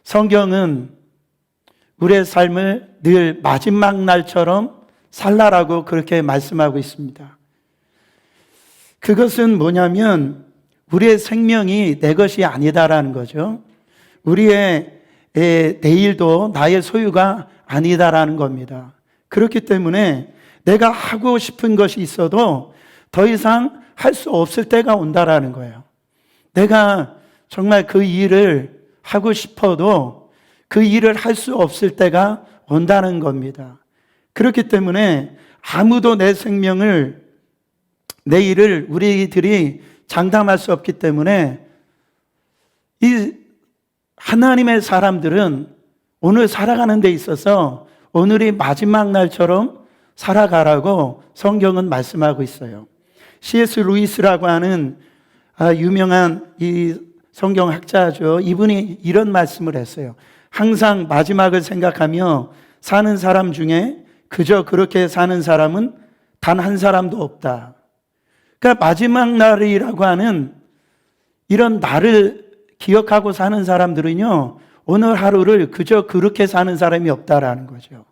성경은 우리의 삶을 늘 마지막 날처럼 살라라고 그렇게 말씀하고 있습니다. 그것은 뭐냐면 우리의 생명이 내 것이 아니다라는 거죠. 우리의 내일도 나의 소유가 아니다라는 겁니다. 그렇기 때문에 내가 하고 싶은 것이 있어도 더 이상 할 수 없을 때가 온다라는 거예요. 내가 정말 그 일을 하고 싶어도 그 일을 할 수 없을 때가 온다는 겁니다. 그렇기 때문에 아무도 내 생명을, 내 일을 우리들이 장담할 수 없기 때문에 이 하나님의 사람들은 오늘 살아가는 데 있어서 오늘이 마지막 날처럼 살아가라고 성경은 말씀하고 있어요. C.S. 루이스라고 하는 유명한 이 성경학자죠. 이분이 이런 말씀을 했어요. 항상 마지막을 생각하며 사는 사람 중에 그저 그렇게 사는 사람은 단 한 사람도 없다. 그러니까 마지막 날이라고 하는 이런 날을 기억하고 사는 사람들은요, 오늘 하루를 그저 그렇게 사는 사람이 없다라는 거죠.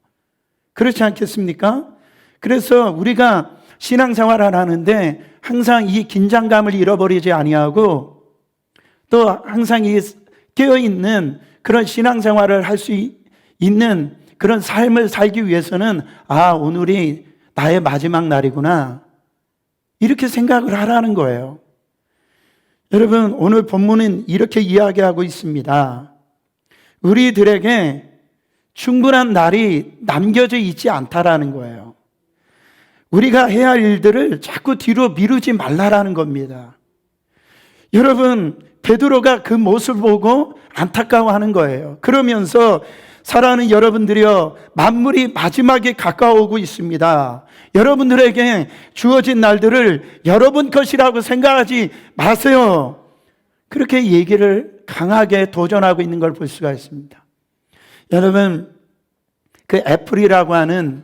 그렇지 않겠습니까? 그래서 우리가 신앙생활을 하는데 항상 이 긴장감을 잃어버리지 아니하고 또 항상 이 깨어있는 그런 신앙생활을 할 수 있는 그런 삶을 살기 위해서는 오늘이 나의 마지막 날이구나, 이렇게 생각을 하라는 거예요. 여러분, 오늘 본문은 이렇게 이야기하고 있습니다. 우리들에게 충분한 날이 남겨져 있지 않다라는 거예요. 우리가 해야 할 일들을 자꾸 뒤로 미루지 말라라는 겁니다. 여러분, 베드로가 그 모습을 보고 안타까워하는 거예요. 그러면서 사랑하는 여러분들이여, 만물이 마지막에 가까워오고 있습니다. 여러분들에게 주어진 날들을 여러분 것이라고 생각하지 마세요. 그렇게 얘기를 강하게 도전하고 있는 걸 볼 수가 있습니다. 여러분, 그 애플이라고 하는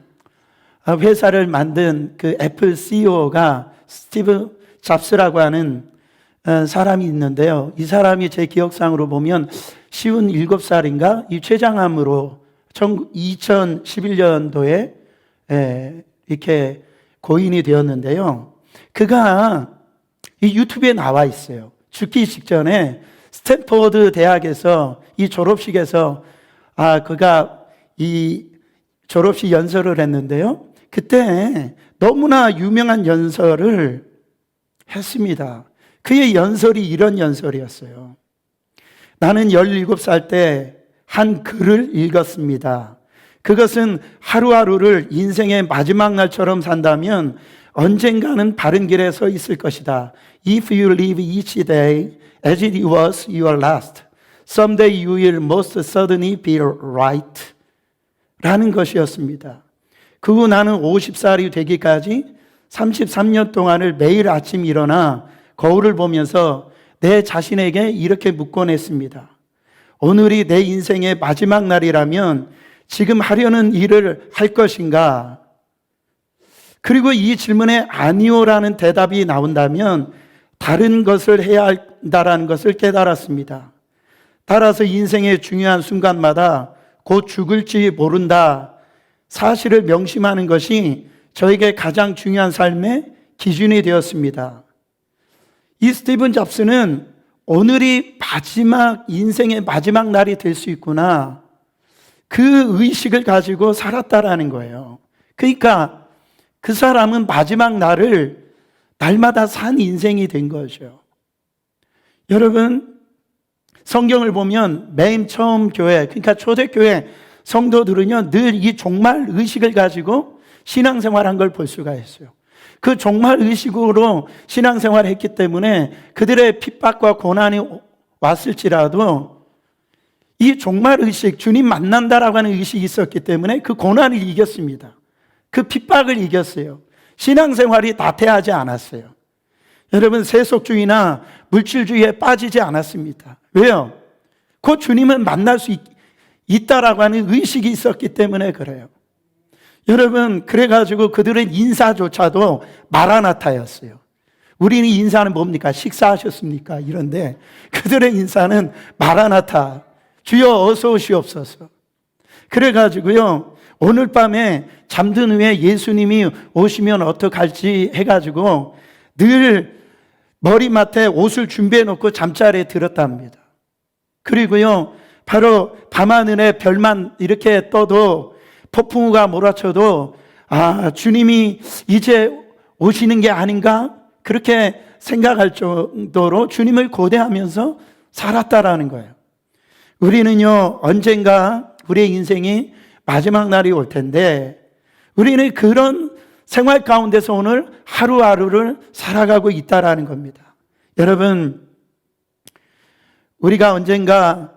회사를 만든 그 애플 CEO가 스티브 잡스라고 하는 사람이 있는데요. 이 사람이 제 기억상으로 보면 57살인가 이 췌장암으로 2011년도에 이렇게 고인이 되었는데요. 그가 이 유튜브에 나와 있어요. 죽기 직전에 스탠퍼드 대학에서 이 졸업식에서 그가 이 졸업식 연설을 했는데요. 그때 너무나 유명한 연설을 했습니다. 그의 연설이 이런 연설이었어요. 나는 17살 때 한 글을 읽었습니다. 그것은 하루하루를 인생의 마지막 날처럼 산다면 언젠가는 바른 길에 서 있을 것이다. If you live each day as it was your last, someday you will most certainly be right. 라는 것이었습니다. 그 후 나는 50살이 되기까지 33년 동안을 매일 아침 일어나 거울을 보면서 내 자신에게 이렇게 묻곤 했습니다. 오늘이 내 인생의 마지막 날이라면 지금 하려는 일을 할 것인가? 그리고 이 질문에 아니오라는 대답이 나온다면 다른 것을 해야 한다는 것을 깨달았습니다. 따라서 인생의 중요한 순간마다 곧 죽을지 모른다 사실을 명심하는 것이 저에게 가장 중요한 삶의 기준이 되었습니다. 이 스티븐 잡스는 오늘이 인생의 마지막 날이 될 수 있구나, 그 의식을 가지고 살았다라는 거예요. 그러니까 그 사람은 마지막 날을 날마다 산 인생이 된 거죠. 여러분, 성경을 보면 맨 처음 교회, 그러니까 초대교회 성도들은요, 늘 이 종말 의식을 가지고 신앙생활한 걸 볼 수가 있어요. 그 종말 의식으로 신앙생활을 했기 때문에 그들의 핍박과 고난이 왔을지라도 이 종말 의식, 주님 만난다라고 하는 의식이 있었기 때문에 그 고난을 이겼습니다. 그 핍박을 이겼어요. 신앙생활이 나태하지 않았어요. 여러분, 세속주의나 물질주의에 빠지지 않았습니다. 왜요? 그 주님을 만날 수 있다라고 하는 의식이 있었기 때문에 그래요. 여러분, 그래가지고 그들은 인사조차도 마라나타였어요. 우리는 인사는 뭡니까? 식사하셨습니까? 이런데 그들의 인사는 마라나타, 주여 어서 오시옵소서. 그래가지고요, 오늘 밤에 잠든 후에 예수님이 오시면 어떡할지 해가지고 늘 머리맡에 옷을 준비해 놓고 잠자리에 들었답니다. 그리고요, 바로 밤하늘에 별만 이렇게 떠도 폭풍우가 몰아쳐도 주님이 이제 오시는 게 아닌가? 그렇게 생각할 정도로 주님을 고대하면서 살았다라는 거예요. 우리는요, 언젠가 우리의 인생이 마지막 날이 올 텐데 우리는 그런 생활 가운데서 오늘 하루하루를 살아가고 있다라는 겁니다. 여러분, 우리가 언젠가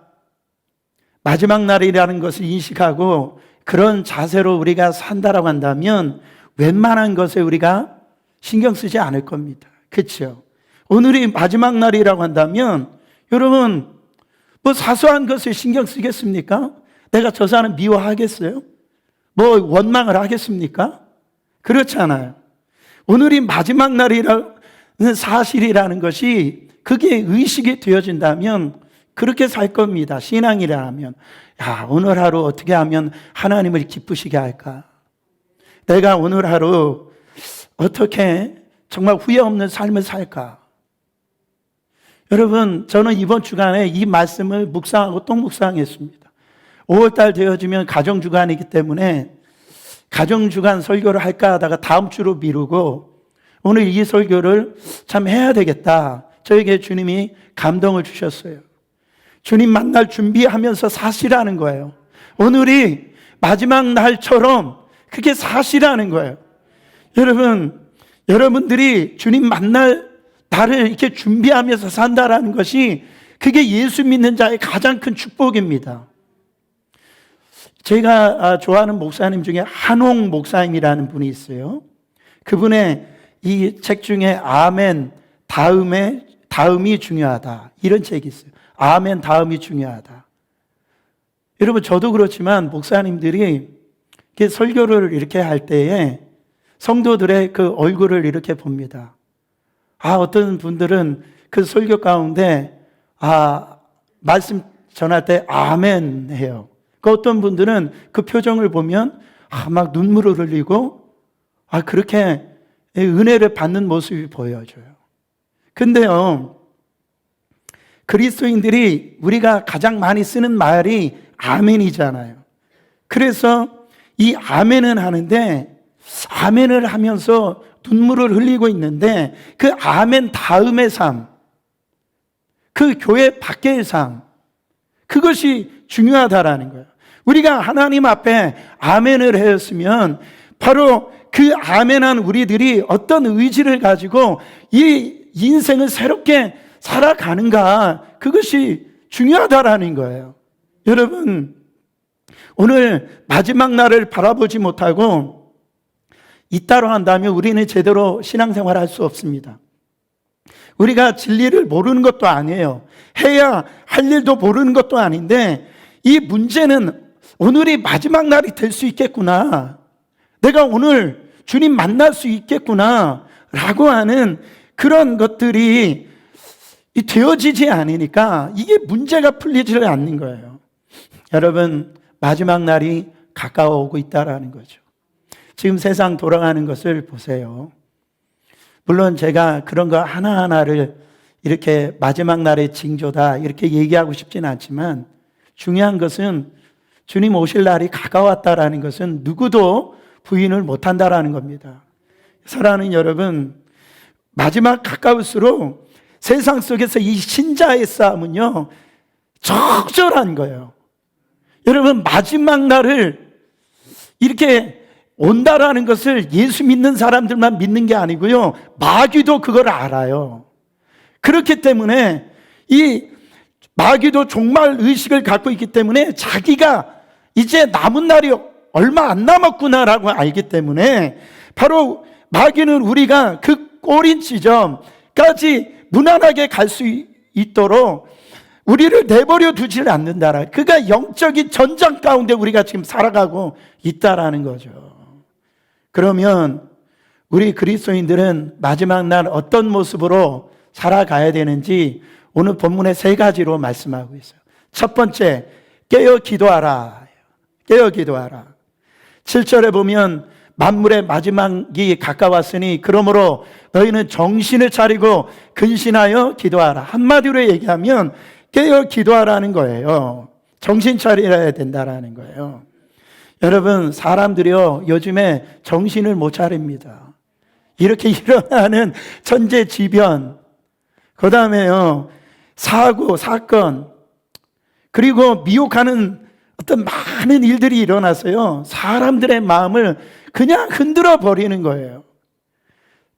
마지막 날이라는 것을 인식하고 그런 자세로 우리가 산다라고 한다면 웬만한 것에 우리가 신경 쓰지 않을 겁니다. 그렇죠? 오늘이 마지막 날이라고 한다면 여러분, 뭐 사소한 것에 신경 쓰겠습니까? 내가 저 사람 미워하겠어요? 뭐 원망을 하겠습니까? 그렇잖아요. 오늘이 마지막 날이라는 사실이라는 것이 그게 의식이 되어진다면 그렇게 살 겁니다. 신앙이라면 오늘 하루 어떻게 하면 하나님을 기쁘시게 할까? 내가 오늘 하루 어떻게 정말 후회 없는 삶을 살까? 여러분, 저는 이번 주간에 이 말씀을 묵상하고 또 묵상했습니다. 5월달 되어지면 가정주간이기 때문에 가정주간 설교를 할까 하다가 다음 주로 미루고 오늘 이 설교를 참 해야 되겠다. 저에게 주님이 감동을 주셨어요. 주님 만날 준비하면서 사시라는 거예요. 오늘이 마지막 날처럼 그게 사시라는 거예요. 여러분, 여러분들이 주님 만날 날을 이렇게 준비하면서 산다라는 것이 그게 예수 믿는 자의 가장 큰 축복입니다. 제가 좋아하는 목사님 중에 한홍 목사님이라는 분이 있어요. 그분의 이 책 중에 아멘 다음이 중요하다, 이런 책이 있어요. 아멘 다음이 중요하다. 여러분, 저도 그렇지만 목사님들이 이렇게 설교를 이렇게 할 때에 성도들의 그 얼굴을 이렇게 봅니다. 어떤 분들은 그 설교 가운데 말씀 전할 때 아멘 해요. 그 어떤 분들은 그 표정을 보면 막 눈물을 흘리고 그렇게 은혜를 받는 모습이 보여져요. 근데요, 그리스도인들이 우리가 가장 많이 쓰는 말이 아멘이잖아요. 그래서 이 아멘은 하는데 아멘을 하면서 눈물을 흘리고 있는데 그 아멘 다음의 삶, 그 교회 밖의 삶, 그것이 중요하다라는 거예요. 우리가 하나님 앞에 아멘을 했으면 바로 그 아멘한 우리들이 어떤 의지를 가지고 이 인생을 새롭게 살아가는가, 그것이 중요하다라는 거예요. 여러분, 오늘 마지막 날을 바라보지 못하고 있다로 한다면 우리는 제대로 신앙생활을 할 수 없습니다. 우리가 진리를 모르는 것도 아니에요. 해야 할 일도 모르는 것도 아닌데 이 문제는 오늘이 마지막 날이 될 수 있겠구나, 내가 오늘 주님 만날 수 있겠구나 라고 하는 그런 것들이 되어지지 않으니까 이게 문제가 풀리지를 않는 거예요. 여러분, 마지막 날이 가까워 오고 있다라는 거죠. 지금 세상 돌아가는 것을 보세요. 물론 제가 그런 거 하나하나를 이렇게 마지막 날의 징조다 이렇게 얘기하고 싶지는 않지만 중요한 것은 주님 오실 날이 가까웠다라는 것은 누구도 부인을 못한다라는 겁니다. 사랑하는 여러분, 마지막 가까울수록 세상 속에서 이 신자의 싸움은요 적절한 거예요. 여러분, 마지막 날을 이렇게 온다라는 것을 예수 믿는 사람들만 믿는 게 아니고요, 마귀도 그걸 알아요. 그렇기 때문에 이 마귀도 종말 의식을 갖고 있기 때문에 자기가 이제 남은 날이 얼마 안 남았구나라고 알기 때문에 바로 마귀는 우리가 그 꼬린 지점까지 무난하게 갈 수 있도록 우리를 내버려 두지를 않는다라. 그가 영적인 전장 가운데 우리가 지금 살아가고 있다라는 거죠. 그러면 우리 그리스도인들은 마지막 날 어떤 모습으로 살아가야 되는지 오늘 본문의 3가지로 말씀하고 있어요. 첫 번째, 깨어 기도하라. 깨어 기도하라. 7절에 보면 만물의 마지막이 가까웠으니 그러므로 너희는 정신을 차리고 근신하여 기도하라. 한마디로 얘기하면 깨어 기도하라는 거예요. 정신 차려야 된다라는 거예요. 여러분, 사람들이요, 요즘에 정신을 못 차립니다. 이렇게 일어나는 천재지변, 그 다음에요, 사고, 사건, 그리고 미혹하는 어떤 많은 일들이 일어나서요, 사람들의 마음을 그냥 흔들어 버리는 거예요.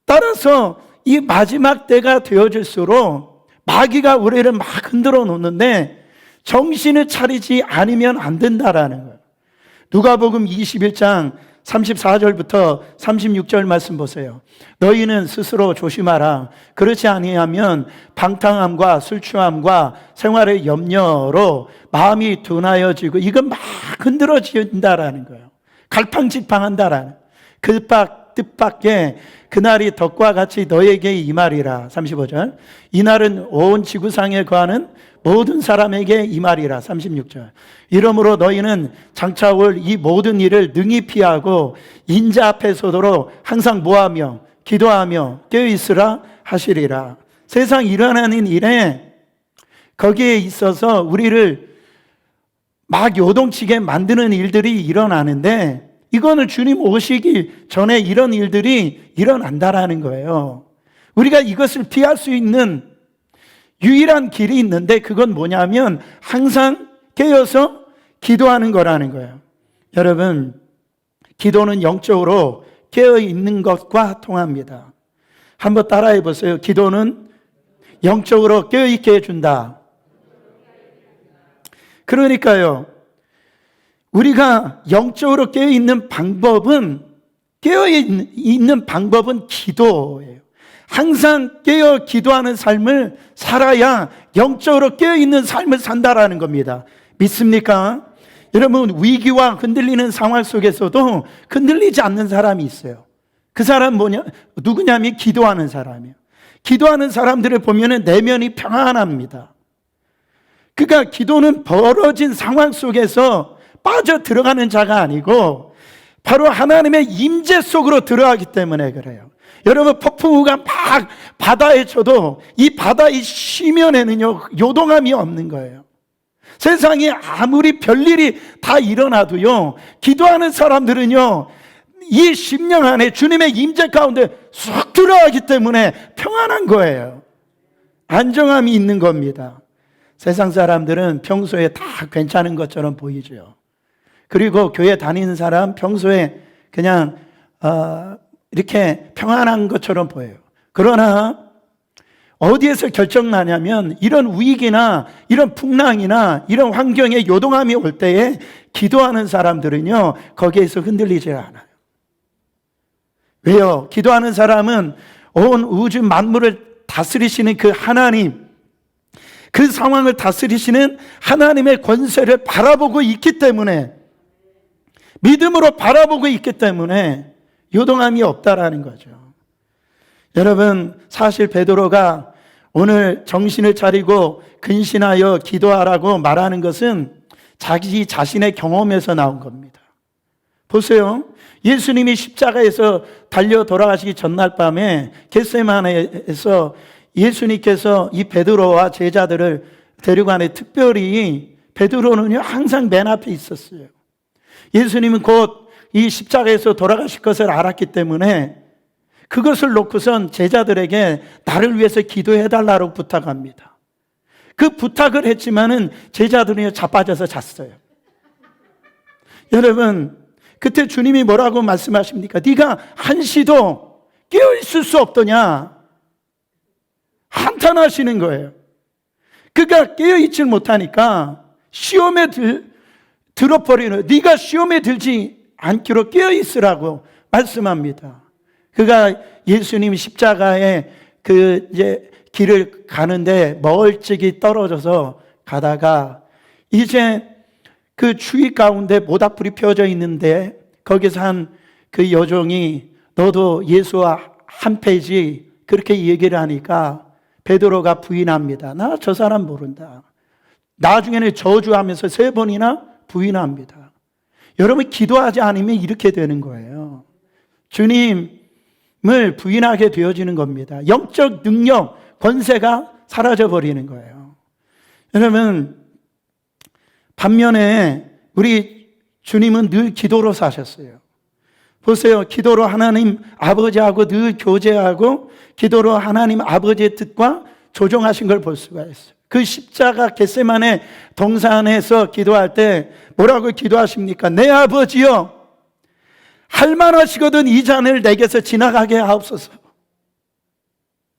따라서 이 마지막 때가 되어질수록 마귀가 우리를 막 흔들어 놓는데 정신을 차리지 않으면 안 된다라는 거예요. 누가복음 21장 34절부터 36절 말씀 보세요. 너희는 스스로 조심하라. 그렇지 아니하면 방탕함과 술 취함과 생활의 염려로 마음이 둔하여지고 이건 막 흔들어진다라는 거예요. 갈팡질팡한다라는 뜻밖의 그날이 덕과 같이 너에게 임하리라. 35절. 이날은 온 지구상에 거하는 모든 사람에게 임하리라. 36절. 이러므로 너희는 장차 올 이 모든 일을 능히 피하고 인자 앞에 서도록 항상 모하며 기도하며 깨어있으라 하시리라. 세상 일어나는 일에 거기에 있어서 우리를 막 요동치게 만드는 일들이 일어나는데 이거는 주님 오시기 전에 이런 일들이 일어난다라는 거예요. 우리가 이것을 피할 수 있는 유일한 길이 있는데 그건 뭐냐면 항상 깨어서 기도하는 거라는 거예요. 여러분, 기도는 영적으로 깨어 있는 것과 통합니다. 한번 따라해 보세요. 기도는 영적으로 깨어 있게 해준다. 그러니까요, 우리가 영적으로 깨어 있는 방법은 기도예요. 항상 깨어 기도하는 삶을 살아야 영적으로 깨어 있는 삶을 산다라는 겁니다. 믿습니까? 여러분, 위기와 흔들리는 상황 속에서도 흔들리지 않는 사람이 있어요. 그 사람 누구냐면 기도하는 사람이에요. 기도하는 사람들을 보면 내면이 평안합니다. 그러니까 기도는 벌어진 상황 속에서 빠져 들어가는 자가 아니고 바로 하나님의 임재 속으로 들어가기 때문에 그래요. 여러분, 폭풍우가 막 바다에 쳐도 이 바다의 심연에는요 요동함이 없는 거예요. 세상에 아무리 별일이 다 일어나도요, 기도하는 사람들은요 이 심령 안에 주님의 임재 가운데 쑥 들어가기 때문에 평안한 거예요. 안정함이 있는 겁니다. 세상 사람들은 평소에 다 괜찮은 것처럼 보이죠. 그리고 교회 다니는 사람 평소에 그냥 이렇게 평안한 것처럼 보여요. 그러나 어디에서 결정나냐면 이런 위기나 이런 풍랑이나 이런 환경에 요동함이 올 때에 기도하는 사람들은요 거기에서 흔들리지 않아요. 왜요? 기도하는 사람은 온 우주 만물을 다스리시는 그 하나님, 그 상황을 다스리시는 하나님의 권세를 바라보고 있기 때문에, 믿음으로 바라보고 있기 때문에 요동함이 없다라는 거죠. 여러분, 사실 베드로가 오늘 정신을 차리고 근신하여 기도하라고 말하는 것은 자기 자신의 경험에서 나온 겁니다. 보세요. 예수님이 십자가에서 달려 돌아가시기 전날 밤에 겟세마네에서 예수님께서 이 베드로와 제자들을 데려가는, 특별히 베드로는요 항상 맨 앞에 있었어요. 예수님은 곧 이 십자가에서 돌아가실 것을 알았기 때문에 그것을 놓고선 제자들에게 나를 위해서 기도해달라고 부탁합니다. 그 부탁을 했지만은 제자들이 자빠져서 잤어요. 여러분, 그때 주님이 뭐라고 말씀하십니까? 네가 한시도 깨어있을 수 없더냐? 한탄하시는 거예요. 그가 깨어있질 못하니까 시험에 들어버리는, 네가 시험에 들지 않기로 깨어있으라고 말씀합니다. 그가 예수님 십자가에 이제 길을 가는데 멀찍이 떨어져서 가다가 이제 그 추위 가운데 모닥불이 펴져 있는데 거기서 한 그 여종이 너도 예수와 한패지, 그렇게 얘기를 하니까 베드로가 부인합니다. 나 저 사람 모른다. 나중에는 저주하면서 3번이나 부인합니다. 여러분, 기도하지 않으면 이렇게 되는 거예요. 주님을 부인하게 되어지는 겁니다. 영적 능력, 권세가 사라져 버리는 거예요. 여러분, 반면에 우리 주님은 늘 기도로 사셨어요. 보세요. 기도로 하나님 아버지하고 늘 교제하고 기도로 하나님 아버지의 뜻과 조정하신 걸 볼 수가 있어요. 그 십자가 겟세마네 동산에서 기도할 때 뭐라고 기도하십니까? 내 아버지여, 할만하시거든 이 잔을 내게서 지나가게 하옵소서.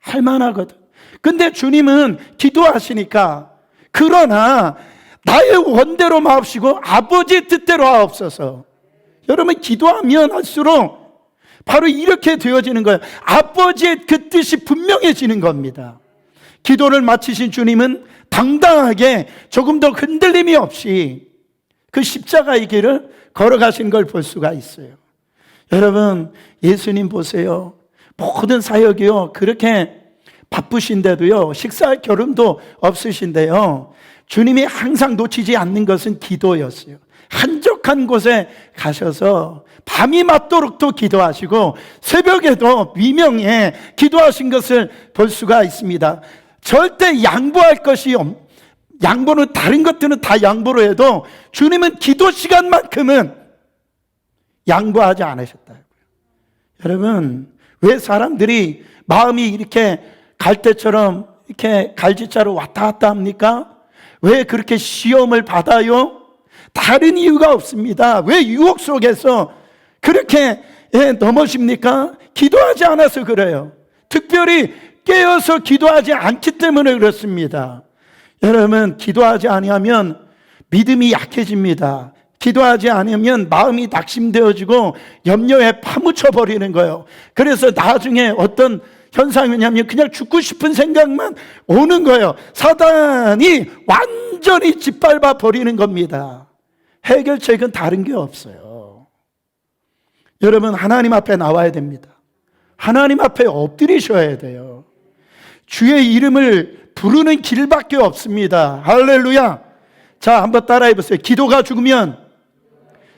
할만하거든. 근데 주님은 기도하시니까, 그러나 나의 원대로 마옵시고 아버지의 뜻대로 하옵소서. 여러분, 기도하면 할수록 바로 이렇게 되어지는 거예요. 아버지의 그 뜻이 분명해지는 겁니다. 기도를 마치신 주님은 당당하게 조금 더 흔들림이 없이 그 십자가의 길을 걸어가신 걸 볼 수가 있어요. 여러분, 예수님 보세요. 모든 사역이요, 그렇게 바쁘신데도요, 식사할 겨름도 없으신데요, 주님이 항상 놓치지 않는 것은 기도였어요. 한적한 곳에 가셔서 밤이 맞도록 또 기도하시고 새벽에도 미명에 기도하신 것을 볼 수가 있습니다. 절대 양보할 것이 양보는 다른 것들은 다 양보로 해도 주님은 기도 시간만큼은 양보하지 않으셨다고요. 여러분, 왜 사람들이 마음이 이렇게 갈대처럼 이렇게 갈지자로 왔다 갔다 합니까? 왜 그렇게 시험을 받아요? 다른 이유가 없습니다. 왜 유혹 속에서 그렇게 넘어집니까? 기도하지 않아서 그래요. 특별히 깨어서 기도하지 않기 때문에 그렇습니다. 여러분, 기도하지 않으면 믿음이 약해집니다. 기도하지 않으면 마음이 낙심되어지고 염려에 파묻혀 버리는 거예요. 그래서 나중에 어떤 현상이 뭐냐면 그냥 죽고 싶은 생각만 오는 거예요. 사단이 완전히 짓밟아 버리는 겁니다. 해결책은 다른 게 없어요. 여러분, 하나님 앞에 나와야 됩니다. 하나님 앞에 엎드리셔야 돼요. 주의 이름을 부르는 길밖에 없습니다. 할렐루야. 자, 한번 따라해 보세요. 기도가 죽으면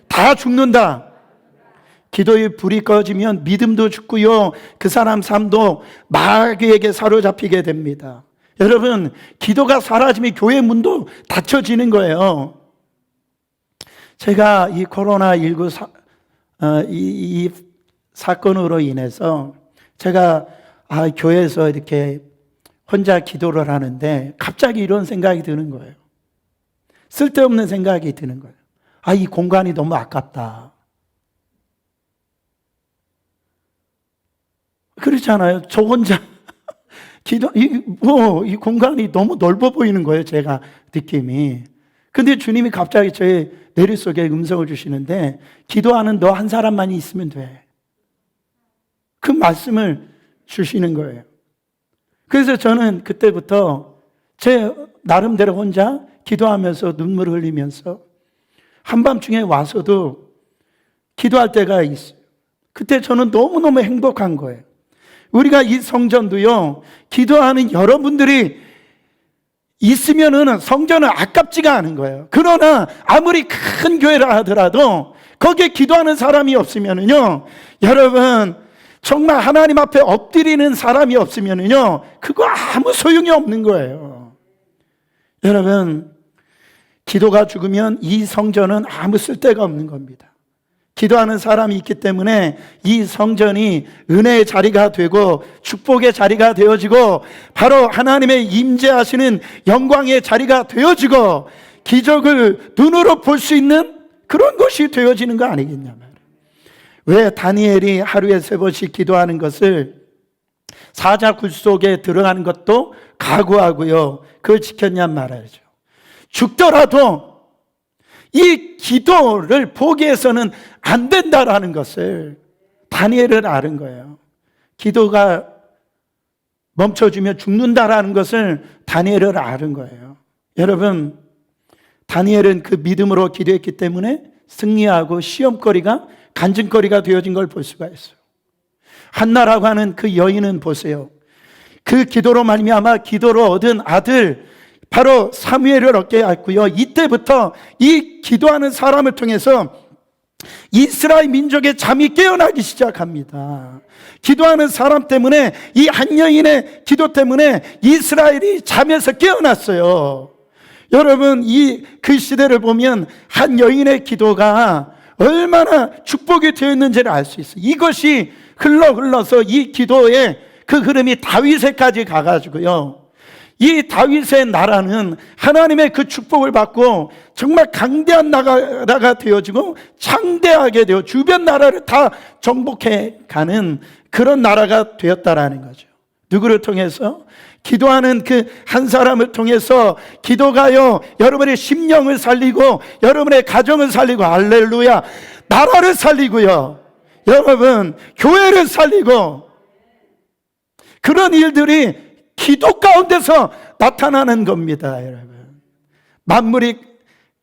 다 죽는다. 기도의 불이 꺼지면 믿음도 죽고요, 그 사람 삶도 마귀에게 사로잡히게 됩니다. 여러분, 기도가 사라지면 교회 문도 닫혀지는 거예요. 제가 이 코로나19 이 사건으로 인해서 제가 교회에서 이렇게 혼자 기도를 하는데 갑자기 이런 생각이 드는 거예요. 쓸데없는 생각이 드는 거예요. 이 공간이 너무 아깝다. 그렇잖아요. 저 혼자 이 공간이 너무 넓어 보이는 거예요. 제가 느낌이. 근데 주님이 갑자기 저의 내릿속에 음성을 주시는데, 기도하는 너 한 사람만이 있으면 돼. 그 말씀을 주시는 거예요. 그래서 저는 그때부터 제 나름대로 혼자 기도하면서 눈물을 흘리면서 한밤중에 와서도 기도할 때가 있어요. 그때 저는 너무너무 행복한 거예요. 우리가 이 성전도요, 기도하는 여러분들이 있으면은 성전은 아깝지가 않은 거예요. 그러나 아무리 큰 교회라 하더라도 거기에 기도하는 사람이 없으면은요, 여러분, 정말 하나님 앞에 엎드리는 사람이 없으면은요, 그거 아무 소용이 없는 거예요. 여러분, 기도가 죽으면 이 성전은 아무 쓸데가 없는 겁니다. 기도하는 사람이 있기 때문에 이 성전이 은혜의 자리가 되고 축복의 자리가 되어지고 바로 하나님의 임재하시는 영광의 자리가 되어지고 기적을 눈으로 볼 수 있는 그런 것이 되어지는 거 아니겠냐 말이에요. 왜 다니엘이 하루에 3번씩 기도하는 것을 사자 굴 속에 들어가는 것도 각오하고요, 그걸 지켰냔 말이죠. 죽더라도 이 기도를 포기해서는 안 된다라는 것을 다니엘은 아는 거예요. 기도가 멈춰주면 죽는다라는 것을 다니엘은 아는 거예요. 여러분, 다니엘은 그 믿음으로 기도했기 때문에 승리하고 시험거리가 간증거리가 되어진 걸 볼 수가 있어요. 한나라고 하는 그 여인은 보세요. 그 기도로 말미암아 기도로 얻은 아들 바로 사무엘을 얻게 했고요. 이때부터 이 기도하는 사람을 통해서 이스라엘 민족의 잠이 깨어나기 시작합니다. 기도하는 사람 때문에, 이 한 여인의 기도 때문에 이스라엘이 잠에서 깨어났어요. 여러분, 그 시대를 보면 한 여인의 기도가 얼마나 축복이 되어 있는지를 알 수 있어요. 이것이 흘러서 이 기도의 그 흐름이 다윗에까지 가가지고요, 이 다윗의 나라는 하나님의 그 축복을 받고 정말 강대한 나라가 되어지고 창대하게 되어 주변 나라를 다 정복해 가는 그런 나라가 되었다라는 거죠. 누구를 통해서? 기도하는 그 한 사람을 통해서. 기도가요, 여러분의 심령을 살리고 여러분의 가정을 살리고, 할렐루야, 나라를 살리고요, 여러분 교회를 살리고, 그런 일들이 기도 가운데서 나타나는 겁니다. 여러분, 만물이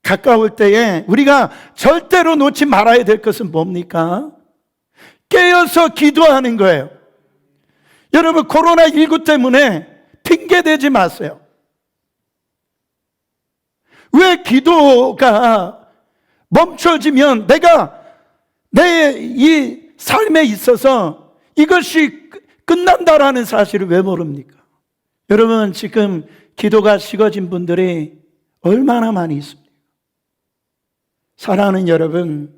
가까울 때에 우리가 절대로 놓지 말아야 될 것은 뭡니까? 깨어서 기도하는 거예요. 여러분, 코로나19 때문에 핑계대지 마세요. 왜 기도가 멈춰지면 내가 내 이 삶에 있어서 이것이 끝난다라는 사실을 왜 모릅니까? 여러분, 지금 기도가 식어진 분들이 얼마나 많이 있습니까? 사랑하는 여러분,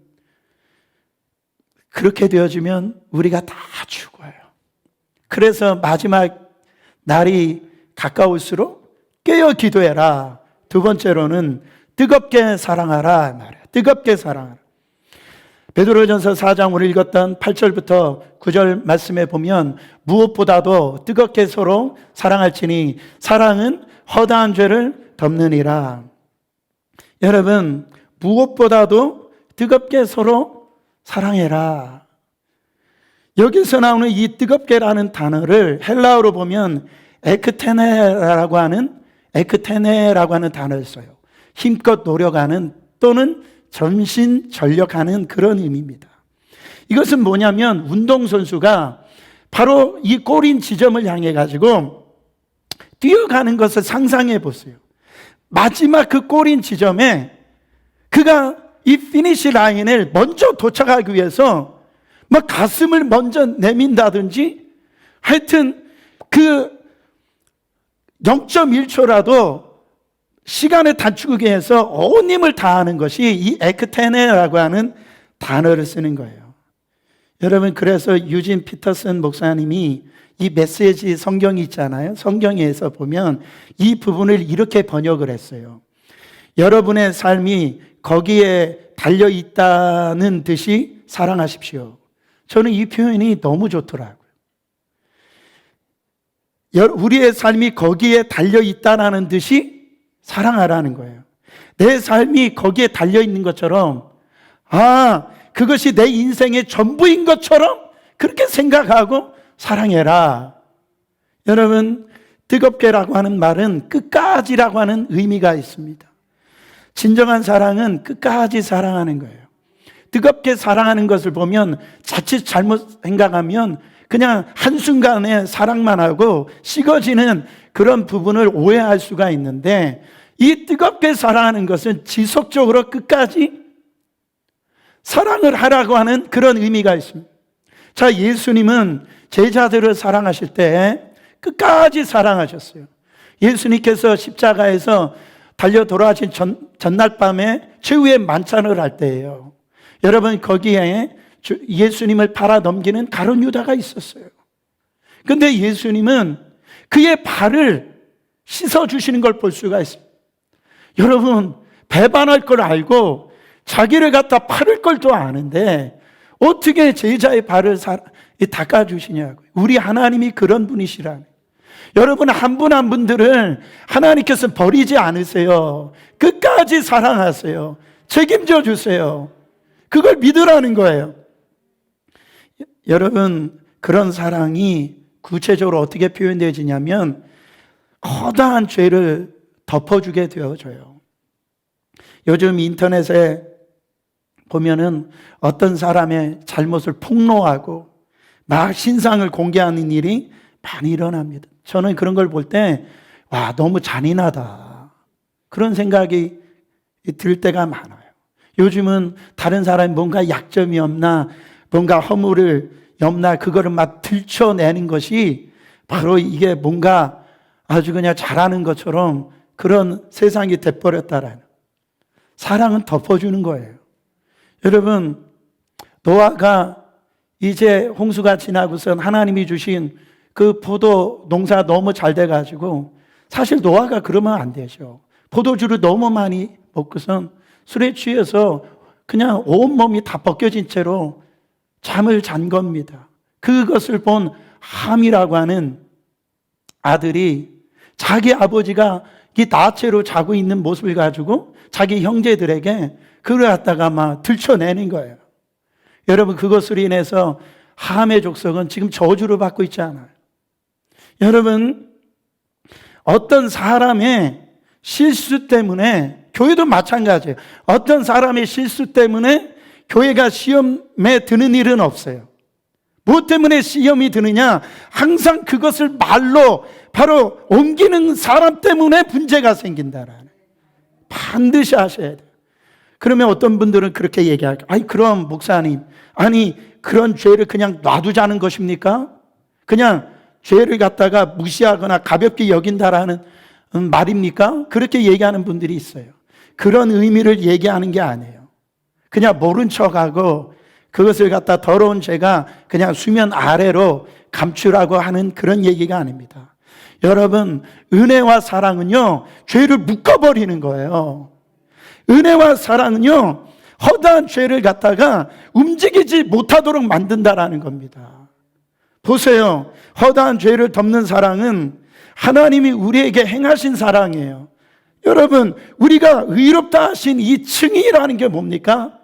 그렇게 되어지면 우리가 다 죽어요. 그래서 마지막 날이 가까울수록 깨어 기도해라. 두 번째로는 뜨겁게 사랑하라 말이에요. 뜨겁게 사랑하라. 베드로전서 4장 오늘 읽었던 8절부터 9절 말씀에 보면, 무엇보다도 뜨겁게 서로 사랑할지니 사랑은 허다한 죄를 덮느니라. 여러분, 무엇보다도 뜨겁게 서로 사랑해라. 여기서 나오는 이 뜨겁게라는 단어를 헬라어로 보면 에크테네라고 하는 단어를 써요. 힘껏 노력하는 또는 전신 전력하는 그런 의미입니다. 이것은 뭐냐면, 운동선수가 바로 이 골인 지점을 향해 가지고 뛰어가는 것을 상상해 보세요. 마지막 그 골인 지점에 그가 이 피니시 라인을 먼저 도착하기 위해서 막 가슴을 먼저 내민다든지, 하여튼 그 0.1초라도 시간을 단축하기 위해서 온 힘을 다하는 것이 이 에크테네라고 하는 단어를 쓰는 거예요. 여러분, 그래서 유진 피터슨 목사님이 이 메시지 성경이 있잖아요. 성경에서 보면 이 부분을 이렇게 번역을 했어요. 여러분의 삶이 거기에 달려있다는 듯이 사랑하십시오. 저는 이 표현이 너무 좋더라고요. 우리의 삶이 거기에 달려있다는 듯이 사랑하라는 거예요. 내 삶이 거기에 달려있는 것처럼, 그것이 내 인생의 전부인 것처럼 그렇게 생각하고 사랑해라. 여러분, 뜨겁게라고 하는 말은 끝까지라고 하는 의미가 있습니다. 진정한 사랑은 끝까지 사랑하는 거예요. 뜨겁게 사랑하는 것을 보면 자칫 잘못 생각하면 그냥 한순간에 사랑만 하고 식어지는 그런 부분을 오해할 수가 있는데, 이 뜨겁게 사랑하는 것은 지속적으로 끝까지 사랑을 하라고 하는 그런 의미가 있습니다. 자, 예수님은 제자들을 사랑하실 때 끝까지 사랑하셨어요. 예수님께서 십자가에서 달려 돌아가신 전날 밤에 최후의 만찬을 할 때예요. 여러분, 거기에 예수님을 팔아 넘기는 가룟 유다가 있었어요. 근데 예수님은 그의 발을 씻어주시는 걸 볼 수가 있습니다. 여러분, 배반할 걸 알고 자기를 갖다 팔을 걸도 아는데 어떻게 제자의 발을 닦아주시냐고요. 우리 하나님이 그런 분이시라는. 여러분, 한 분 한 분들을 하나님께서 버리지 않으세요. 끝까지 사랑하세요. 책임져 주세요. 그걸 믿으라는 거예요. 여러분, 그런 사랑이 구체적으로 어떻게 표현되어지냐면 커다란 죄를 덮어주게 되어져요. 요즘 인터넷에 보면은 어떤 사람의 잘못을 폭로하고 막 신상을 공개하는 일이 많이 일어납니다. 저는 그런 걸 볼 때, 너무 잔인하다. 그런 생각이 들 때가 많아요. 요즘은 다른 사람이 뭔가 약점이 없나, 뭔가 허물을 없나, 그거를 막 들춰내는 것이 바로 이게 뭔가 아주 그냥 잘하는 것처럼 그런 세상이 돼버렸다라는. 사랑은 덮어주는 거예요. 여러분, 노아가 이제 홍수가 지나고선 하나님이 주신 그 포도 농사 너무 잘 돼가지고, 사실 노아가 그러면 안 되죠. 포도주를 너무 많이 먹고선 술에 취해서 그냥 온몸이 다 벗겨진 채로 잠을 잔 겁니다. 그것을 본 함이라고 하는 아들이 자기 아버지가 이 나체로 자고 있는 모습을 가지고 자기 형제들에게 그걸 갖다가 막 들춰내는 거예요. 여러분, 그것으로 인해서 함의 족속은 지금 저주를 받고 있지 않아요. 여러분, 어떤 사람의 실수 때문에, 교회도 마찬가지예요. 어떤 사람의 실수 때문에 교회가 시험에 드는 일은 없어요. 무엇 때문에 시험이 드느냐? 항상 그것을 말로 바로 옮기는 사람 때문에 문제가 생긴다라는. 반드시 하셔야 돼요. 그러면 어떤 분들은 그렇게 얘기할까요? 아니, 그럼 목사님, 아니 그런 죄를 그냥 놔두자는 것입니까? 그냥 죄를 갖다가 무시하거나 가볍게 여긴다라는 말입니까? 그렇게 얘기하는 분들이 있어요. 그런 의미를 얘기하는 게 아니에요. 그냥 모른 척하고 그것을 갖다 더러운 죄가 그냥 수면 아래로 감추라고 하는 그런 얘기가 아닙니다. 여러분, 은혜와 사랑은요, 죄를 묶어버리는 거예요. 은혜와 사랑은요, 허다한 죄를 갖다가 움직이지 못하도록 만든다라는 겁니다. 보세요. 허다한 죄를 덮는 사랑은 하나님이 우리에게 행하신 사랑이에요. 여러분, 우리가 의롭다 하신 이 칭의라는 게 뭡니까?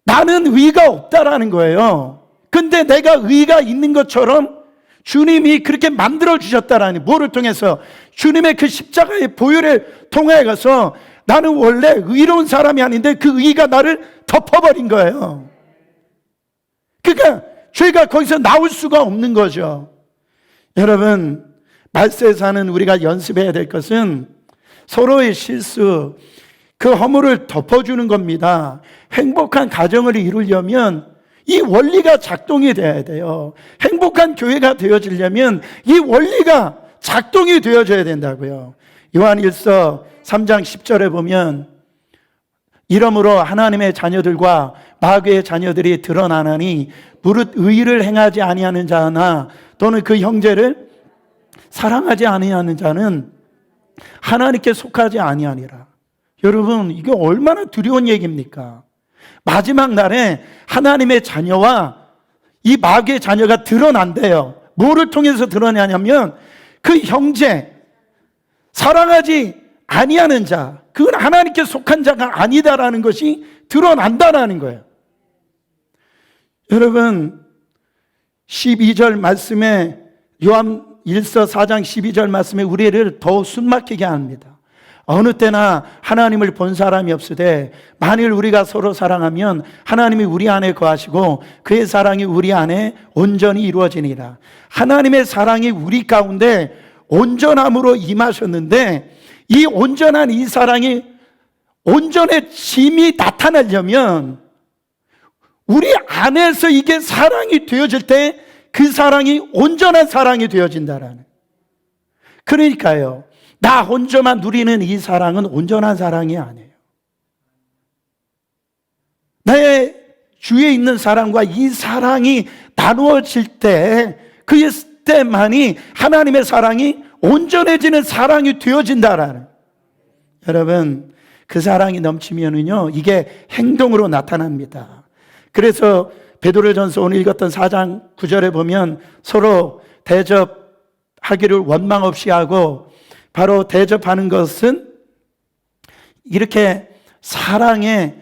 나는 의가 없다라는 거예요. 근데 내가 의가 있는 것처럼 주님이 그렇게 만들어 주셨다라니. 뭐를 통해서? 주님의 그 십자가의 보혈을 통해 가서 나는 원래 의로운 사람이 아닌데 그 의가 나를 덮어버린 거예요. 그러니까 죄가 거기서 나올 수가 없는 거죠. 여러분, 말세에 사는 우리가 연습해야 될 것은 서로의 실수, 그 허물을 덮어주는 겁니다. 행복한 가정을 이루려면 이 원리가 작동이 돼야 돼요. 행복한 교회가 되어지려면 이 원리가 작동이 되어져야 된다고요. 요한일서 3장 10절에 보면 이러므로 하나님의 자녀들과 마귀의 자녀들이 드러나나니 무릇 의를 행하지 아니하는 자나 또는 그 형제를 사랑하지 아니하는 자는 하나님께 속하지 아니하니라. 여러분, 이게 얼마나 두려운 얘기입니까? 마지막 날에 하나님의 자녀와 이 마귀의 자녀가 드러난대요. 뭐를 통해서 드러나냐면 그 형제, 사랑하지 아니하는 자, 그건 하나님께 속한 자가 아니다라는 것이 드러난다라는 거예요. 여러분, 12절 말씀에, 요한일서 4장 12절 말씀에 우리를 더 숨막히게 합니다. 어느 때나 하나님을 본 사람이 없으되 만일 우리가 서로 사랑하면 하나님이 우리 안에 거하시고 그의 사랑이 우리 안에 온전히 이루어지니라. 하나님의 사랑이 우리 가운데 온전함으로 임하셨는데 이 온전한 이 사랑이 온전해짐이 나타나려면 우리 안에서 이게 사랑이 되어질 때 그 사랑이 온전한 사랑이 되어진다라는. 그러니까요, 나 혼자만 누리는 이 사랑은 온전한 사랑이 아니에요. 나의 주위에 있는 사랑과 이 사랑이 나누어질 때, 그때만이 하나님의 사랑이 온전해지는 사랑이 되어진다라는. 여러분, 그 사랑이 넘치면은요, 이게 행동으로 나타납니다. 그래서 베드로전서 오늘 읽었던 4장 9절에 보면 서로 대접하기를 원망 없이 하고, 바로 대접하는 것은 이렇게 사랑의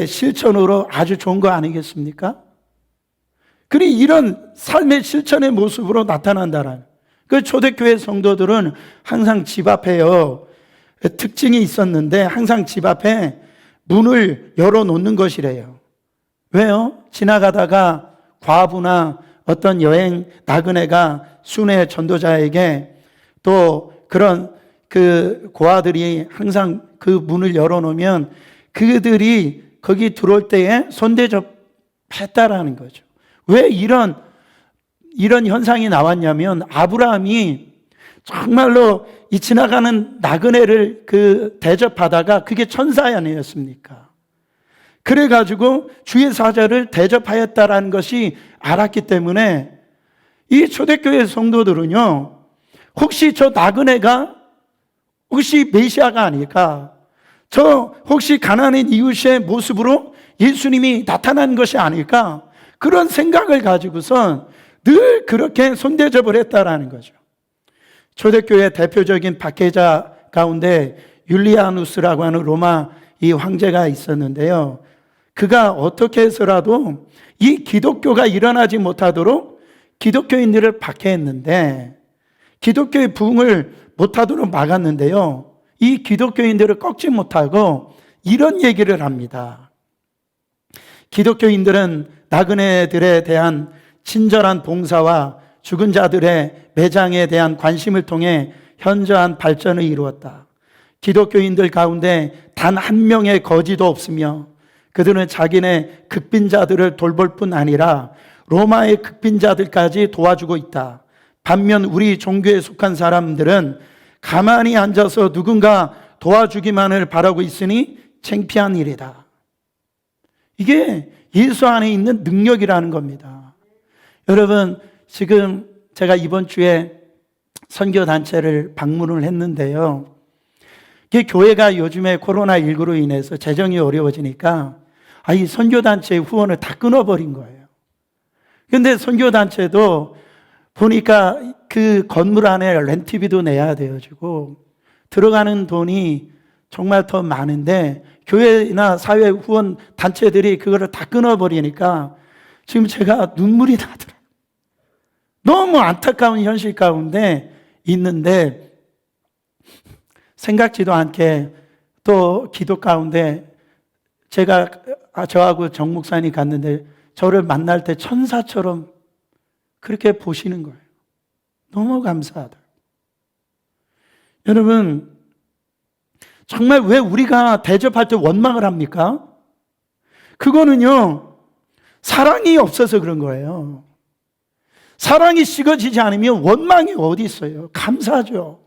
실천으로 아주 좋은 거 아니겠습니까? 그리고 이런 삶의 실천의 모습으로 나타난다라는. 그 초대교회 성도들은 항상 집 앞에요, 특징이 있었는데 항상 집 앞에 문을 열어놓는 것이래요. 왜요? 지나가다가 과부나 어떤 여행 나그네가 순회 전도자에게 또 그런 그 고아들이 항상 그 문을 열어놓으면 그들이 거기 들어올 때에 손대접했다라는 거죠. 왜 이런 현상이 나왔냐면 아브라함이 정말로 이 지나가는 나그네를 그 대접하다가 그게 천사 아니었습니까? 그래가지고 주의 사자를 대접하였다라는 것이 알았기 때문에 이 초대교회 성도들은요, 혹시 저 나그네가 혹시 메시아가 아닐까? 저 혹시 가난한 이웃의 모습으로 예수님이 나타난 것이 아닐까? 그런 생각을 가지고선 늘 그렇게 손대접을 했다라는 거죠. 초대교회 대표적인 박해자 가운데 율리아누스라고 하는 로마 이 황제가 있었는데요. 그가 어떻게 해서라도 이 기독교가 일어나지 못하도록 기독교인들을 박해했는데 기독교의 부흥을 못하도록 막았는데요. 이 기독교인들을 꺾지 못하고 이런 얘기를 합니다. 기독교인들은 나그네들에 대한 친절한 봉사와 죽은 자들의 매장에 대한 관심을 통해 현저한 발전을 이루었다. 기독교인들 가운데 단 한 명의 거지도 없으며 그들은 자기네 극빈자들을 돌볼 뿐 아니라 로마의 극빈자들까지 도와주고 있다. 반면 우리 종교에 속한 사람들은 가만히 앉아서 누군가 도와주기만을 바라고 있으니 창피한 일이다. 이게 예수 안에 있는 능력이라는 겁니다. 여러분, 지금 제가 이번 주에 선교단체를 방문을 했는데요. 이게 교회가 요즘에 코로나19로 인해서 재정이 어려워지니까 이 선교단체의 후원을 다 끊어버린 거예요. 근데 선교단체도 보니까 그 건물 안에 렌트비도 내야 되어지고 들어가는 돈이 정말 더 많은데 교회나 사회 후원 단체들이 그거를 다 끊어버리니까 지금 제가 눈물이 나더라고요. 너무 안타까운 현실 가운데 있는데 생각지도 않게 또 기도 가운데 제가 저하고 정 목사님이 갔는데 저를 만날 때 천사처럼 그렇게 보시는 거예요. 너무 감사하다. 여러분, 정말 왜 우리가 대접할 때 원망을 합니까? 그거는요, 사랑이 없어서 그런 거예요. 사랑이 식어지지 않으면 원망이 어디 있어요? 감사하죠.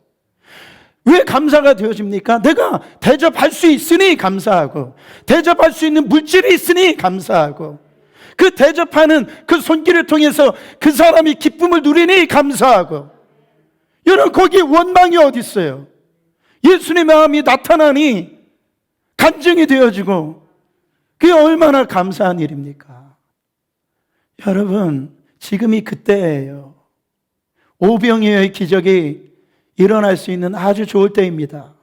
왜 감사가 되어집니까? 내가 대접할 수 있으니 감사하고, 대접할 수 있는 물질이 있으니 감사하고, 그 대접하는 그 손길을 통해서 그 사람이 기쁨을 누리니 감사하고. 여러분, 거기에 원망이 어디 있어요? 예수님의 마음이 나타나니 간증이 되어지고, 그게 얼마나 감사한 일입니까? 여러분, 지금이 그때예요. 오병이어의 기적이 일어날 수 있는 아주 좋을 때입니다.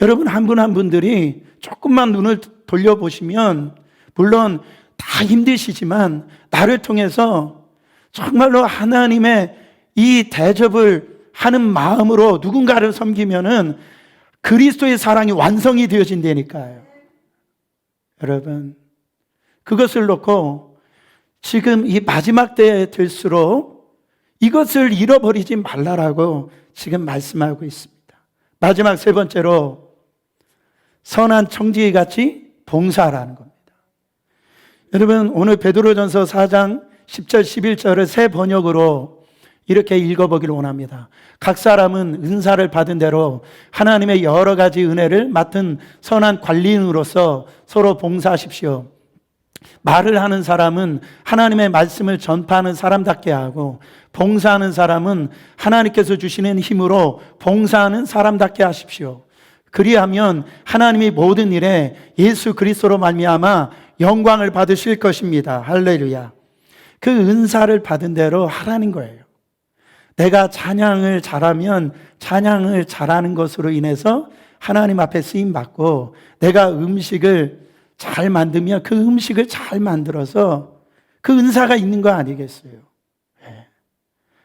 여러분, 한 분 한 분들이 조금만 눈을 돌려보시면 물론 다 힘드시지만 나를 통해서 정말로 하나님의 이 대접을 하는 마음으로 누군가를 섬기면은 그리스도의 사랑이 완성이 되어진다니까요. 여러분, 그것을 놓고 지금 이 마지막 때에 될수록 이것을 잃어버리지 말라라고 지금 말씀하고 있습니다. 마지막 세 번째로 선한 청지기같이 봉사하라는 겁니다. 여러분, 오늘 베드로전서 4장 10절 11절을 새 번역으로 이렇게 읽어보기를 원합니다. 각 사람은 은사를 받은 대로 하나님의 여러 가지 은혜를 맡은 선한 관리인으로서 서로 봉사하십시오. 말을 하는 사람은 하나님의 말씀을 전파하는 사람답게 하고, 봉사하는 사람은 하나님께서 주시는 힘으로 봉사하는 사람답게 하십시오. 그리하면 하나님이 모든 일에 예수 그리스도로 말미암아 영광을 받으실 것입니다. 할렐루야. 그 은사를 받은 대로 하라는 거예요. 내가 찬양을 잘하면 찬양을 잘하는 것으로 인해서 하나님 앞에 쓰임받고, 내가 음식을 잘 만들면 그 음식을 잘 만들어서 그 은사가 있는 거 아니겠어요?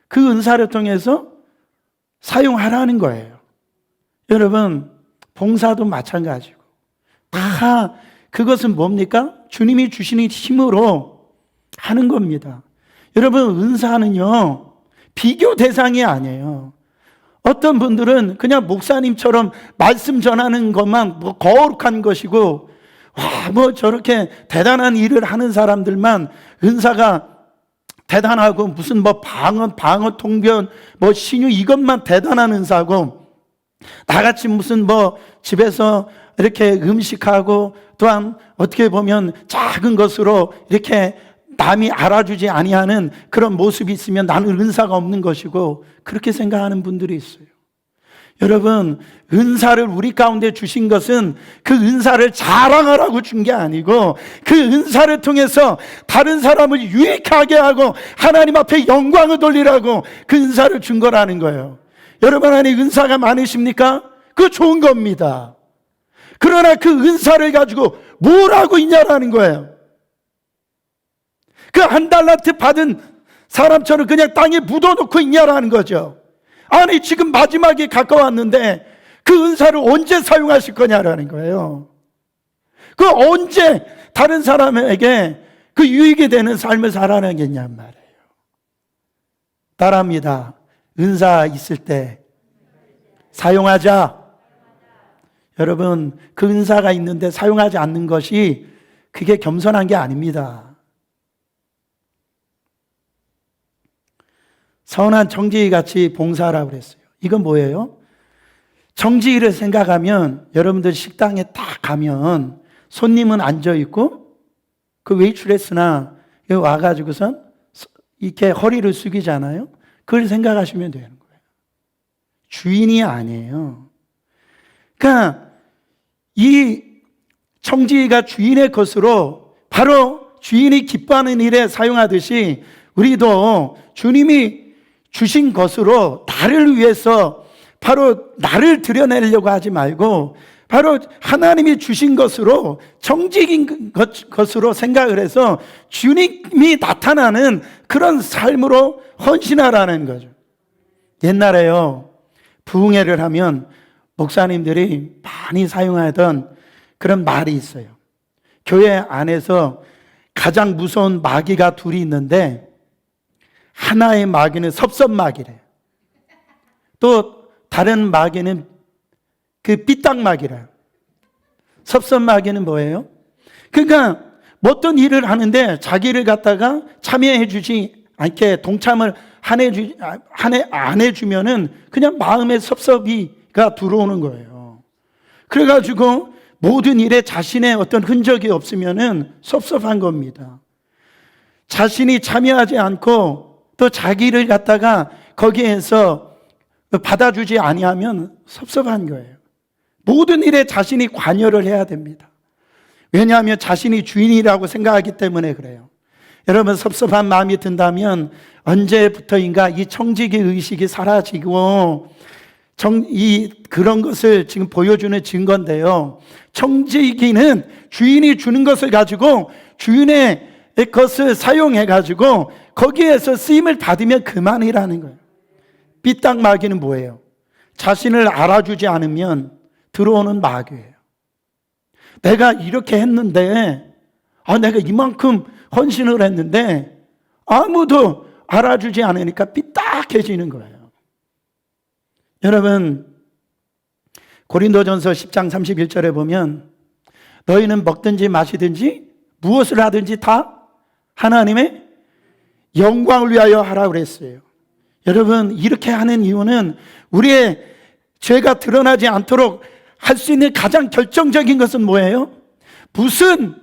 그 은사를 통해서 사용하라는 거예요. 여러분, 봉사도 마찬가지고 다 그것은 뭡니까? 주님이 주시는 힘으로 하는 겁니다. 여러분, 은사는요 비교 대상이 아니에요. 어떤 분들은 그냥 목사님처럼 말씀 전하는 것만 뭐 거룩한 것이고, 와, 뭐 저렇게 대단한 일을 하는 사람들만 은사가 대단하고, 무슨 뭐 방언, 통변, 뭐 신유 이것만 대단한 은사고, 나같이 무슨 뭐 집에서 이렇게 음식하고, 또한 어떻게 보면 작은 것으로 이렇게 남이 알아주지 아니하는 그런 모습이 있으면 나는 은사가 없는 것이고, 그렇게 생각하는 분들이 있어요. 여러분, 은사를 우리 가운데 주신 것은 그 은사를 자랑하라고 준 게 아니고, 그 은사를 통해서 다른 사람을 유익하게 하고 하나님 앞에 영광을 돌리라고 그 은사를 준 거라는 거예요. 여러분 안에 은사가 많으십니까? 그거 좋은 겁니다. 그러나 그 은사를 가지고 뭘 하고 있냐라는 거예요. 그 한 달란트 받은 사람처럼 그냥 땅에 묻어놓고 있냐라는 거죠. 아니, 지금 마지막에 가까웠는데 그 은사를 언제 사용하실 거냐라는 거예요. 그 언제 다른 사람에게 그 유익이 되는 삶을 살아내겠냔 말이에요. 따라합니다. 은사 있을 때 사용하자. 여러분, 그 은사가 있는데 사용하지 않는 것이 그게 겸손한 게 아닙니다. 선한 정지의 같이 봉사하라고 그랬어요. 이건 뭐예요? 정지의를 생각하면 여러분들 식당에 딱 가면 손님은 앉아있고 그 웨이트레스나 와가지고선 이렇게 허리를 숙이잖아요. 그걸 생각하시면 되는 거예요. 주인이 아니에요. 그러니까 이 청지기가 주인의 것으로 바로 주인이 기뻐하는 일에 사용하듯이 우리도 주님이 주신 것으로 나를 위해서 바로 나를 드러내려고 하지 말고 바로 하나님이 주신 것으로 정직인 것으로 생각을 해서 주님이 나타나는 그런 삶으로 헌신하라는 거죠. 옛날에요, 부흥회를 하면 목사님들이 많이 사용하던 그런 말이 있어요. 교회 안에서 가장 무서운 마귀가 둘이 있는데 하나의 마귀는 섭섭마귀래요. 또 다른 마귀는 그 삐딱마귀래요. 섭섭마귀는 뭐예요? 그러니까 어떤 일을 하는데 자기를 갖다가 참여해 주지 않게 동참을 안 해주면은 그냥 마음에 섭섭이가 들어오는 거예요. 그래가지고 모든 일에 자신의 어떤 흔적이 없으면은 섭섭한 겁니다. 자신이 참여하지 않고 또 자기를 갖다가 거기에서 받아주지 아니하면 섭섭한 거예요. 모든 일에 자신이 관여를 해야 됩니다. 왜냐하면 자신이 주인이라고 생각하기 때문에 그래요. 여러분, 섭섭한 마음이 든다면 언제부터인가 이 청지기 의식이 사라지고 그런 것을 지금 보여주는 증거인데요. 청지기는 주인이 주는 것을 가지고 주인의 것을 사용해 가지고 거기에서 쓰임을 받으면 그만이라는 거예요. 삐딱마귀는 뭐예요? 자신을 알아주지 않으면 들어오는 마귀예요. 내가 이렇게 했는데, 내가 이만큼 헌신을 했는데 아무도 알아주지 않으니까 삐딱해지는 거예요. 여러분, 고린도전서 10장 31절에 보면 너희는 먹든지 마시든지 무엇을 하든지 다 하나님의 영광을 위하여 하라고 그랬어요. 여러분, 이렇게 하는 이유는 우리의 죄가 드러나지 않도록 할 수 있는 가장 결정적인 것은 뭐예요? 무슨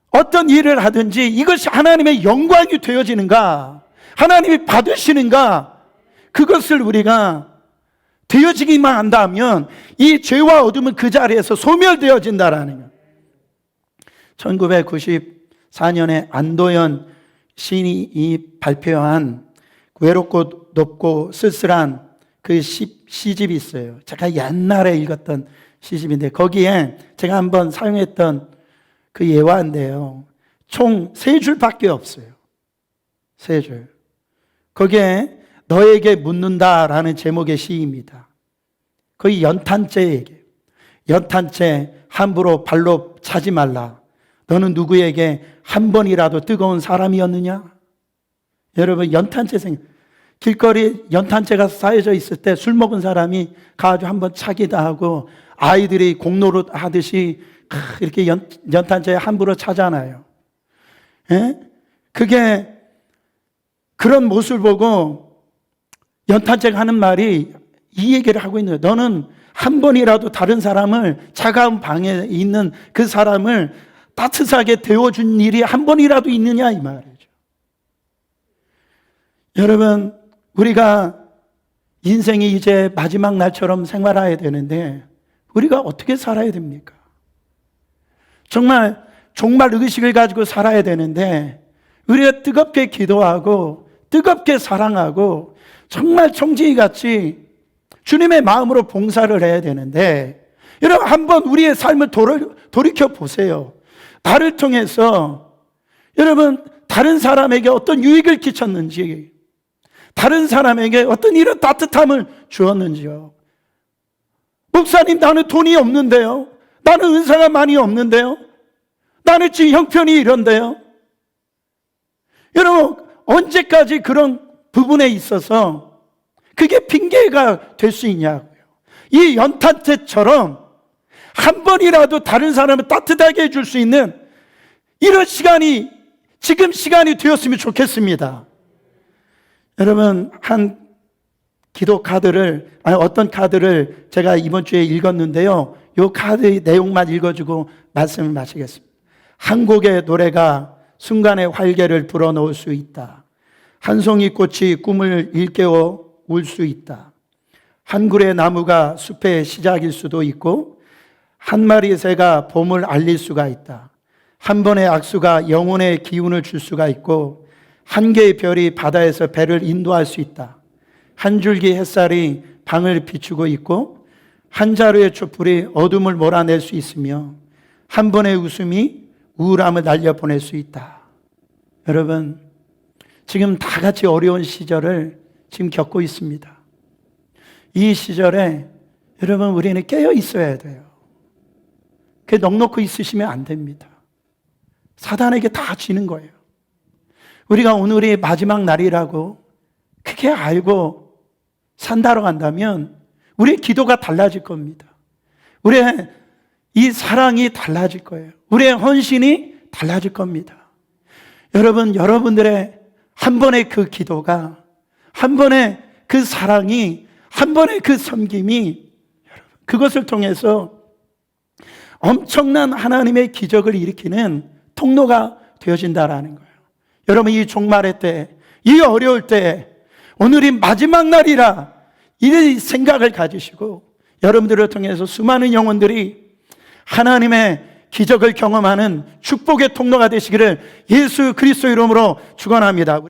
어떤 일을 하든지 이것이 하나님의 영광이 되어지는가, 하나님이 받으시는가, 그것을 우리가 되어지기만 한다면 이 죄와 어둠은 그 자리에서 소멸되어진다라는 거예요. 1994년에 안도현 시인이 발표한 외롭고 높고 쓸쓸한 그 시집이 있어요. 제가 옛날에 읽었던 시집인데 거기에 제가 한번 사용했던 그 예화인데요. 총 3줄밖에 없어요. 3줄. 거기에 너에게 묻는다라는 제목의 시입니다. 거의 연탄재에게, 연탄재 함부로 발로 차지 말라. 너는 누구에게 한 번이라도 뜨거운 사람이었느냐? 여러분, 연탄재 길거리 연탄재가 쌓여져 있을 때 술 먹은 사람이 가가지고 한번 차기도 하고 아이들이 공노릇 하듯이 이렇게 연탄재 함부로 차잖아요. 예? 그게 그런 모습을 보고 연탄재가 하는 말이 이 얘기를 하고 있는 거예요. 너는 한 번이라도 다른 사람을 차가운 방에 있는 그 사람을 따뜻하게 데워준 일이 한 번이라도 있느냐 이 말이죠. 여러분, 우리가 인생이 이제 마지막 날처럼 생활해야 되는데 우리가 어떻게 살아야 됩니까? 정말 종말의식을 가지고 살아야 되는데 우리가 뜨겁게 기도하고 뜨겁게 사랑하고 정말 청지기같이 주님의 마음으로 봉사를 해야 되는데, 여러분 한번 우리의 삶을 돌이켜 보세요. 나를 통해서 여러분 다른 사람에게 어떤 유익을 끼쳤는지, 다른 사람에게 어떤 이런 따뜻함을 주었는지요. 목사님, 나는 돈이 없는데요, 나는 은사가 많이 없는데요, 나는 지금 형편이 이런데요. 여러분, 언제까지 그런 부분에 있어서 그게 핑계가 될 수 있냐고요. 이 연탄재처럼 한 번이라도 다른 사람을 따뜻하게 해줄 수 있는 이런 시간이, 지금 시간이 되었으면 좋겠습니다. 여러분, 한 기도 카드를, 어떤 카드를 제가 이번 주에 읽었는데요, 이 카드의 내용만 읽어주고 말씀을 마치겠습니다. 한 곡의 노래가 순간의 활개를 불어넣을 수 있다. 한 송이 꽃이 꿈을 일깨워 울 수 있다. 한 그루의 나무가 숲의 시작일 수도 있고 한 마리의 새가 봄을 알릴 수가 있다. 한 번의 악수가 영혼의 기운을 줄 수가 있고 한 개의 별이 바다에서 배를 인도할 수 있다. 한 줄기 햇살이 방을 비추고 있고 한 자루의 촛불이 어둠을 몰아낼 수 있으며 한 번의 웃음이 우울함을 날려보낼 수 있다. 여러분, 지금 다 같이 어려운 시절을 지금 겪고 있습니다. 이 시절에 여러분 우리는 깨어 있어야 돼요. 그 넋놓고 있으시면 안 됩니다. 사단에게 다 지는 거예요. 우리가 오늘이 마지막 날이라고 그렇게 알고 산다로 간다면 우리의 기도가 달라질 겁니다. 우리의 이 사랑이 달라질 거예요. 우리의 헌신이 달라질 겁니다. 여러분, 여러분들의 한 번의 그 기도가, 한 번의 그 사랑이, 한 번의 그 섬김이 그것을 통해서 엄청난 하나님의 기적을 일으키는 통로가 되어진다라는 거예요. 여러분, 이 종말의 때, 이 어려울 때, 오늘이 마지막 날이라 이 생각을 가지시고 여러분들을 통해서 수많은 영혼들이 하나님의 기적을 경험하는 축복의 통로가 되시기를 예수 그리스도 이름으로 축원합니다.